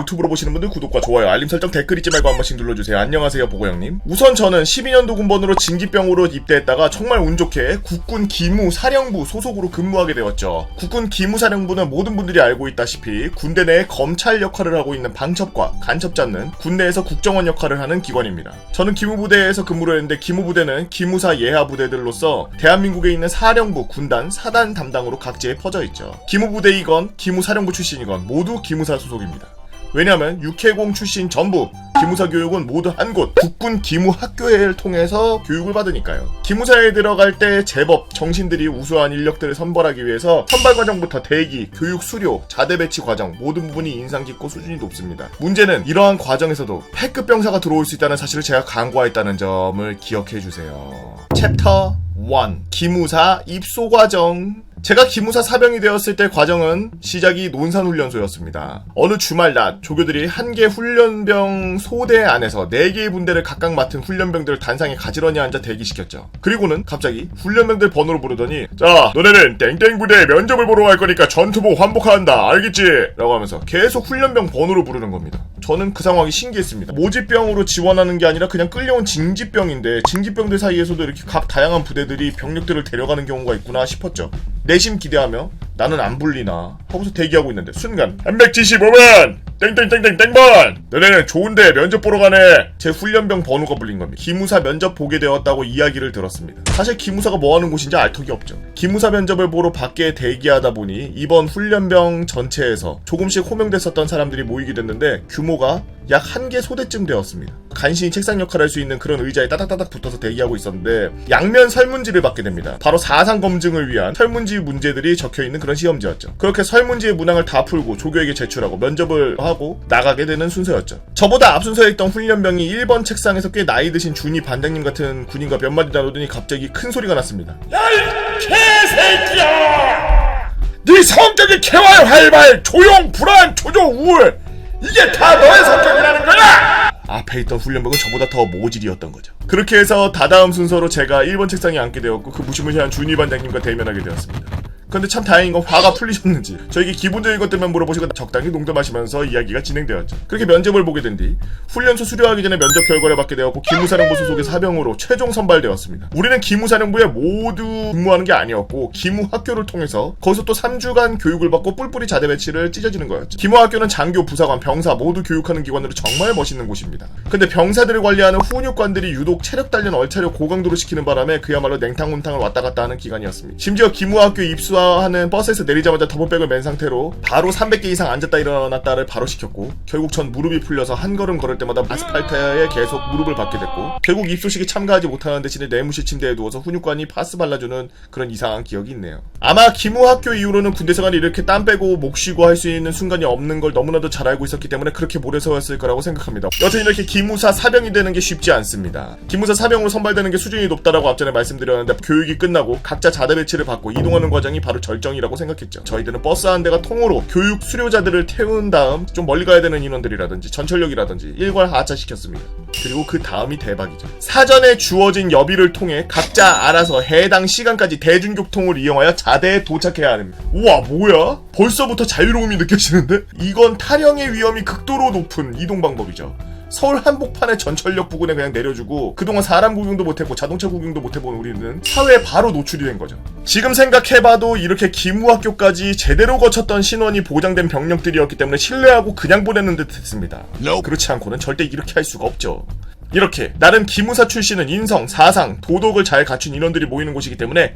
유튜브로 보시는 분들 구독과 좋아요, 알림 설정, 댓글 잊지 말고 한 번씩 눌러주세요. 안녕하세요, 보고형님. 우선 저는 12년도 군번으로 징집병으로 입대했다가 정말 운 좋게 국군 기무사령부 소속으로 근무하게 되었죠. 국군 기무사령부는 모든 분들이 알고 있다시피 군대 내에 검찰 역할을 하고 있는 방첩과 간첩 잡는 군내에서 국정원 역할을 하는 기관입니다. 저는 기무부대에서 근무를 했는데 기무부대는 기무사 예하 부대들로서 대한민국에 있는 사령부, 군단, 사단 담당으로 각지에 퍼져 있죠. 기무부대이건 기무사령부 출신이건 모두 기무사 소속입니다. 왜냐하면 육해공 출신 전부 기무사 교육은 모두 한 곳 국군 기무학교를 통해서 교육을 받으니까요. 기무사에 들어갈 때 제법 정신들이 우수한 인력들을 선발하기 위해서 선발 과정부터 대기, 교육 수료, 자대 배치 과정 모든 부분이 인상 깊고 수준이 높습니다. 문제는 이러한 과정에서도 패급 병사가 들어올 수 있다는 사실을 제가 간과했다는 점을 기억해 주세요. 챕터 1 기무사 입소 과정. 제가 기무사 사병이 되었을 때 과정은 시작이 논산훈련소였습니다. 어느 주말 낮 조교들이 한 개 훈련병 소대 안에서 4개의 분대를 각각 맡은 훈련병들을 단상에 가지런히 앉아 대기시켰죠. 그리고는 갑자기 훈련병들 번호로 부르더니 자, 너네는 땡땡 부대 면접을 보러 갈 거니까 전투복 환복한다. 알겠지? 라고 하면서 계속 훈련병 번호로 부르는 겁니다. 저는 그 상황이 신기했습니다. 모집병으로 지원하는 게 아니라 그냥 끌려온 징집병인데 징집병들 사이에서도 이렇게 각 다양한 부대들이 병력들을 데려가는 경우가 있구나 싶었죠. 내심 기대하며 나는 안 불리나 하고서 대기하고 있는데 순간 375번! 땡땡땡땡땡번! 너네는 좋은데 면접 보러 가네! 제 훈련병 번호가 불린 겁니다. 기무사 면접 보게 되었다고 이야기를 들었습니다. 사실 기무사가 뭐하는 곳인지 알 턱이 없죠. 기무사 면접을 보러 밖에 대기하다 보니 이번 훈련병 전체에서 조금씩 호명됐었던 사람들이 모이게 됐는데 규모가 약 1개 소대쯤 되었습니다. 간신히 책상 역할을 할 수 있는 그런 의자에 따닥따닥 붙어서 대기하고 있었는데 양면 설문지를 받게 됩니다. 바로 사상 검증을 위한 설문지 문제들이 적혀있는 그런 시험지였죠. 그렇게 설문지의 문항을 다 풀고 조교에게 제출하고 면접을 하고 나가게 되는 순서였죠. 저보다 앞 순서에 있던 훈련병이 1번 책상에서 꽤 나이 드신 준이 반장님 같은 군인과 몇 마디 나누더니 갑자기 큰 소리가 났습니다. 야, 이 개새끼야! 네 성격이 개활 활발, 조용, 불안, 조조, 우울 이게 다 너의 성격이라는 거야! 앞에 있던 훈련병은 저보다 더 모질이었던 거죠. 그렇게 해서 다다음 순서로 제가 1번 책상에 앉게 되었고 그 무시무시한 준이 반장님과 대면하게 되었습니다. 근데 참 다행인 건 화가 풀리셨는지 저에게 기본적인 것들만 물어보시고 적당히 농담하시면서 이야기가 진행되었죠. 그렇게 면접을 보게 된 뒤 훈련소 수료하기 전에 면접 결과를 받게 되었고 기무사령부 소속의 사병으로 최종 선발되었습니다. 우리는 기무사령부에 모두 근무하는 게 아니었고 기무학교를 통해서 거기서 또 3주간 교육을 받고 뿔뿔이 자대 배치를 찢어지는 거였죠. 기무학교는 장교, 부사관, 병사 모두 교육하는 기관으로 정말 멋있는 곳입니다. 근데 병사들을 관리하는 훈육관들이 유독 체력 단련 얼차려 고강도로 시키는 바람에 그야말로 냉탕훈탕을 왔다 갔다 하는 기간이었습니다. 심지어 기무학교 입수하는 버스에서 내리자마자 더블백을 맨 상태로 바로 300개 이상 앉았다 일어났다를 바로 시켰고 결국 전 무릎이 풀려서 한 걸음 걸을 때마다 아스팔트에 계속 무릎을 박게 됐고 결국 입소식에 참가하지 못하는 대신에 내무실 침대에 누워서 훈육관이 파스 발라주는 그런 이상한 기억이 있네요. 아마 기무학교 이후로는 군대 생활이 이렇게 땀 빼고 목 쉬고 할 수 있는 순간이 없는 걸 너무나도 잘 알고 있었기 때문에 그렇게 모래서였을 거라고 생각합니다. 여튼 이렇게 기무사 사병이 되는 게 쉽지 않습니다. 기무사 사병으로 선발되는 게 수준이 높다라고 앞전에 말씀드렸는데 교육이 끝나고 각자 자대 배치를 받고 이동하는 과정이 바로 절정이라고 생각했죠. 저희들은 버스 한 대가 통으로 교육 수료자들을 태운 다음 좀 멀리 가야 되는 인원들이라든지 전철역이라든지 일괄 하차시켰습니다. 그리고 그 다음이 대박이죠. 사전에 주어진 여비를 통해 각자 알아서 해당 시간까지 대중교통을 이용하여 자대에 도착해야 합니다. 우와, 뭐야? 벌써부터 자유로움이 느껴지는데? 이건 탈영의 위험이 극도로 높은 이동 방법이죠. 서울 한복판의 전철역 부근에 그냥 내려주고 그동안 사람 구경도 못했고 자동차 구경도 못해본 우리는 사회에 바로 노출이 된 거죠. 지금 생각해봐도 이렇게 기무학교까지 제대로 거쳤던 신원이 보장된 병력들이었기 때문에 신뢰하고 그냥 보내는 듯 했습니다. 그렇지 않고는 절대 이렇게 할 수가 없죠. 이렇게 나름 기무사 출신은 인성, 사상, 도덕을 잘 갖춘 인원들이 모이는 곳이기 때문에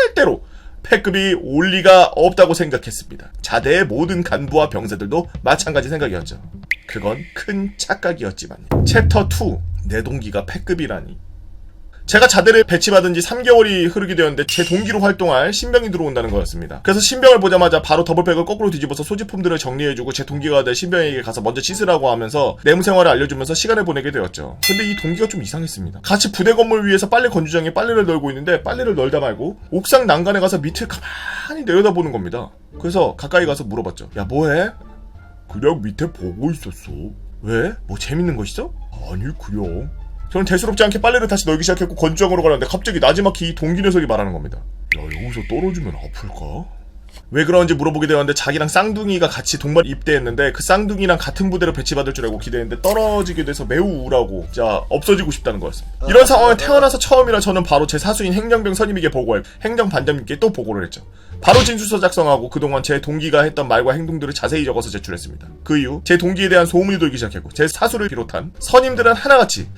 절대로 패급이 올 리가 없다고 생각했습니다. 자대의 모든 간부와 병사들도 마찬가지 생각이었죠. 그건 큰 착각이었지만. 챕터 2 내 동기가 패급이라니. 제가 자대를 배치받은 지 3개월이 흐르게 되었는데 제 동기로 활동할 신병이 들어온다는 거였습니다. 그래서 신병을 보자마자 바로 더블백을 거꾸로 뒤집어서 소지품들을 정리해주고 제 동기가 될 신병에게 가서 먼저 씻으라고 하면서 내무 생활을 알려주면서 시간을 보내게 되었죠. 근데 이 동기가 좀 이상했습니다. 같이 부대 건물 위에서 빨래 건조장에 빨래를 널고 있는데 빨래를 널다 말고 옥상 난간에 가서 밑을 가만히 내려다보는 겁니다. 그래서 가까이 가서 물어봤죠. 야, 뭐해? 그냥 밑에 보고 있었어. 왜? 뭐 재밌는 거 있어? 아니, 그냥. 저는 대수롭지 않게 빨래를 다시 널기 시작했고 건조장으로 가려는데 갑자기 나지막히 이 동기 녀석이 말하는 겁니다. 야, 여기서 떨어지면 아플까? 왜 그런지 물어보게 되었는데 자기랑 쌍둥이가 같이 동반 입대했는데 그 쌍둥이랑 같은 부대로 배치받을 줄 알고 기대했는데 떨어지게 돼서 매우 우울하고 진짜 없어지고 싶다는 거였습니다. 이런 상황에 태어나서 처음이라 저는 바로 제 사수인 행정병 선임에게 보고했고 행정반장님께 또 보고를 했죠. 바로 진술서 작성하고 그동안 제 동기가 했던 말과 행동들을 자세히 적어서 제출했습니다. 그 이후 제 동기에 대한 소문이 돌기 시작했고 제 사수를 비롯한 선임들은 하나같이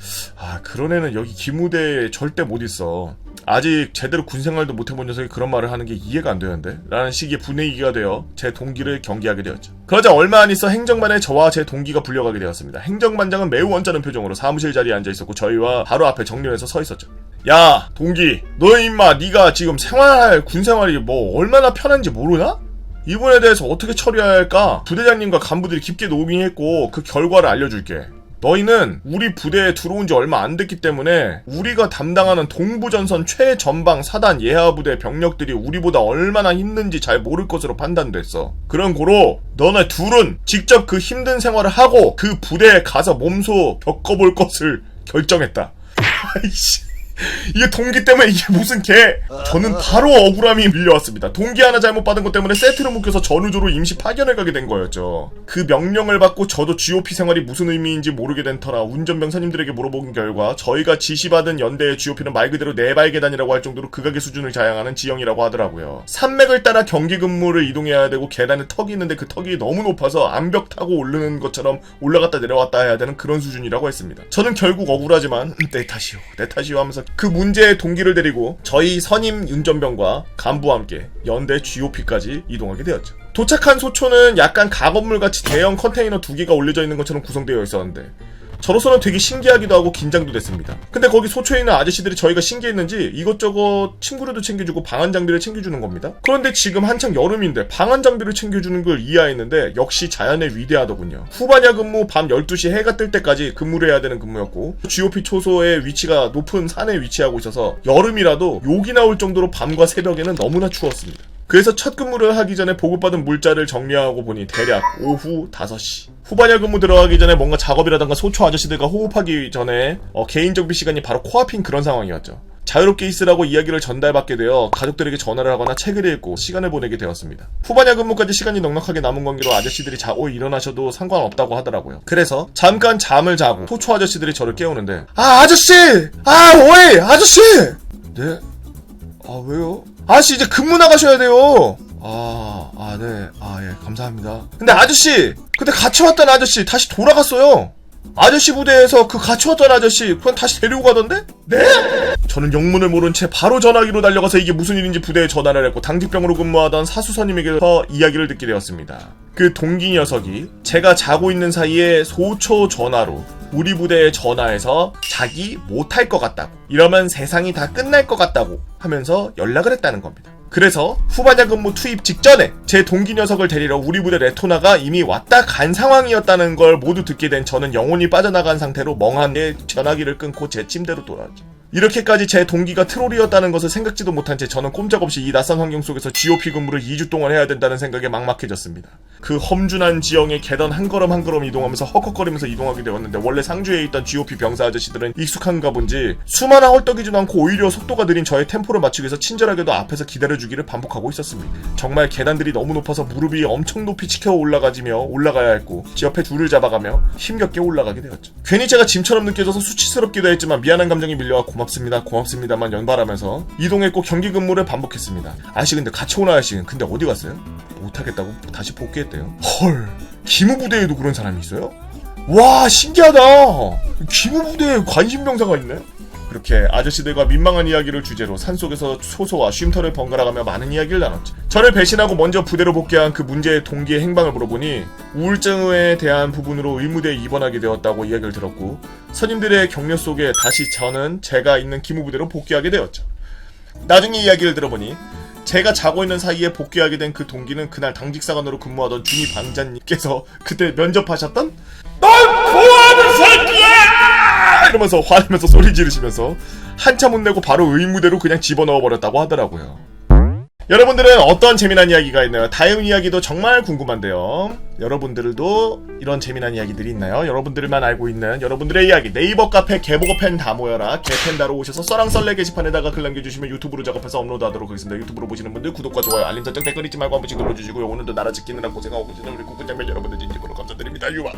그런 애는 여기 기무대에 절대 못 있어. 아직 제대로 군생활도 못해본 녀석이 그런 말을 하는 게 이해가 안 되는데? 라는 식의 분위기가 되어 제 동기를 경계하게 되었죠. 그러자 얼마 안 있어 행정반에 저와 제 동기가 불려가게 되었습니다. 행정반장은 매우 언짢은 표정으로 사무실 자리에 앉아있었고 저희와 바로 앞에 정면에서 서 있었죠. 야 동기, 너 임마 네가 지금 생활할 군생활이 뭐 얼마나 편한지 모르나? 이 부분에 대해서 어떻게 처리해야 할까? 부대장님과 간부들이 깊게 논의했고 그 결과를 알려줄게. 너희는 우리 부대에 들어온 지 얼마 안 됐기 때문에 우리가 담당하는 동부전선 최전방 사단 예하부대 병력들이 우리보다 얼마나 힘든지 잘 모를 것으로 판단됐어. 그런 고로 너네 둘은 직접 그 힘든 생활을 하고 그 부대에 가서 몸소 겪어볼 것을 결정했다. 아이씨. 이게 동기 때문에 이게 무슨 저는 바로 억울함이 밀려왔습니다. 동기 하나 잘못 받은 것 때문에 세트로 묶여서 전우조로 임시 파견을 가게 된 거였죠. 그 명령을 받고 저도 GOP 생활이 무슨 의미인지 모르게 된 터라 운전병 선임들에게 물어본 결과 저희가 지시받은 연대의 GOP는 말 그대로 내발계단이라고 할 정도로 극악의 수준을 자양하는 지형이라고 하더라고요. 산맥을 따라 경기 근무를 이동해야 되고 계단에 턱이 있는데 그 턱이 너무 높아서 암벽 타고 오르는 것처럼 올라갔다 내려왔다 해야 되는 그런 수준이라고 했습니다. 저는 결국 억울하지만 내 탓이요 하면서 그 문제의 동기를 데리고 저희 선임 운전병과 간부와 함께 연대 GOP까지 이동하게 되었죠. 도착한 소초는 약간 가건물같이 대형 컨테이너 2개가 올려져 있는 것처럼 구성되어 있었는데 저로서는 되게 신기하기도 하고 긴장도 됐습니다. 근데 거기 소초에 있는 아저씨들이 저희가 신기했는지 이것저것 침구류도 챙겨주고 방한 장비를 챙겨주는 겁니다. 그런데 지금 한창 여름인데 방한 장비를 챙겨주는 걸 이해했는데 역시 자연의 위대하더군요. 후반야 근무 밤 12시 해가 뜰 때까지 근무를 해야 되는 근무였고 GOP 초소의 위치가 높은 산에 위치하고 있어서 여름이라도 욕이 나올 정도로 밤과 새벽에는 너무나 추웠습니다. 그래서 첫 근무를 하기 전에 보급받은 물자를 정리하고 보니 대략 오후 5시. 후반야 근무 들어가기 전에 뭔가 작업이라던가 소초 아저씨들과 호흡하기 전에 개인 정비 시간이 바로 코앞인 그런 상황이었죠. 자유롭게 있으라고 이야기를 전달받게 되어 가족들에게 전화를 하거나 책을 읽고 시간을 보내게 되었습니다. 후반야 근무까지 시간이 넉넉하게 남은 관계로 아저씨들이 자고 일어나셔도 상관없다고 하더라고요. 그래서 잠깐 잠을 자고 소초 아저씨들이 저를 깨우는데 아저씨! 오이! 아저씨! 네? 왜요? 아저씨 이제 근무 나가셔야 돼요. 네. 예, 감사합니다. 근데 아저씨! 근데 같이 왔던 아저씨 다시 돌아갔어요. 아저씨 부대에서 그 같이 왔던 아저씨 그냥 다시 데리고 가던데? 네? 저는 영문을 모른 채 바로 전화기로 달려가서 이게 무슨 일인지 부대에 전화를 했고 당직병으로 근무하던 사수선임에게서 이야기를 듣게 되었습니다. 그 동기 녀석이 제가 자고 있는 사이에 소초 전화로 우리 부대에 전화해서 자기 못할 것 같다고, 이러면 세상이 다 끝날 것 같다고 하면서 연락을 했다는 겁니다. 그래서 후반야 근무 투입 직전에 제 동기 녀석을 데리러 우리 부대 레토나가 이미 왔다 간 상황이었다는 걸 모두 듣게 된 저는 영혼이 빠져나간 상태로 멍하게 전화기를 끊고 제 침대로 돌아왔죠. 이렇게까지 제 동기가 트롤이었다는 것을 생각지도 못한 채 저는 꼼짝없이 이 낯선 환경 속에서 GOP 근무를 2주 동안 해야 된다는 생각에 막막해졌습니다. 그 험준한 지형의 계단 한 걸음 한 걸음 이동하면서 헉헉거리면서 이동하게 되었는데 원래 상주에 있던 GOP 병사 아저씨들은 익숙한가 본지 수많아 헐떡이지도 않고 오히려 속도가 느린 저의 템포를 맞추기 위해서 친절하게도 앞에서 기다려주기를 반복하고 있었습니다. 정말 계단들이 너무 높아서 무릎이 엄청 높이 치켜 올라가야 했고 지 옆에 줄을 잡아가며 힘겹게 올라가게 되었죠. 괜히 제가 짐처럼 느껴져서 수치스럽기도 했지만 미안한 감정이 밀려와 고맙습니다만 연발하면서 이동했고 경기 근무를 반복했습니다. 아저씨 근데 같이 오는 아저씨 근데 어디 갔어요? 못하겠다고 다시 복귀했대요. 헐, 기무부대에도 그런 사람이 있어요? 와, 신기하다. 기무부대에 관심병사가 있네. 그렇게 아저씨들과 민망한 이야기를 주제로 산속에서 소소와 쉼터를 번갈아가며 많은 이야기를 나눴죠. 저를 배신하고 먼저 부대로 복귀한 그 문제의 동기의 행방을 물어보니 우울증에 대한 부분으로 의무대에 입원하게 되었다고 이야기를 들었고 선임들의 격려 속에 다시 저는 제가 있는 기무부대로 복귀하게 되었죠. 나중에 이야기를 들어보니 제가 자고 있는 사이에 복귀하게 된 그 동기는 그날 당직사관으로 근무하던 준이 방장님께서 그때 면접하셨던 널 구하는 새끼야! 이러면서 화내면서 소리 지르시면서 한참 혼내고 바로 의무대로 그냥 집어넣어버렸다고 하더라고요. 여러분들은 어떤 재미난 이야기가 있나요? 다음 이야기도 정말 궁금한데요. 여러분들도 이런 재미난 이야기들이 있나요? 여러분들만 알고 있는 여러분들의 이야기 네이버 카페 개보고 팬 다 모여라 개팬다로 오셔서 썰랑썰레 게시판에다가 글 남겨주시면 유튜브로 작업해서 업로드하도록 하겠습니다. 유튜브로 보시는 분들 구독과 좋아요 알림 설정 댓글 잊지 말고 한 번씩 눌러주시고요. 오늘도 나라 지키느라 고생하고 계시는 우리 구구장면 여러분들 진심으로 감사드립니다. 유바.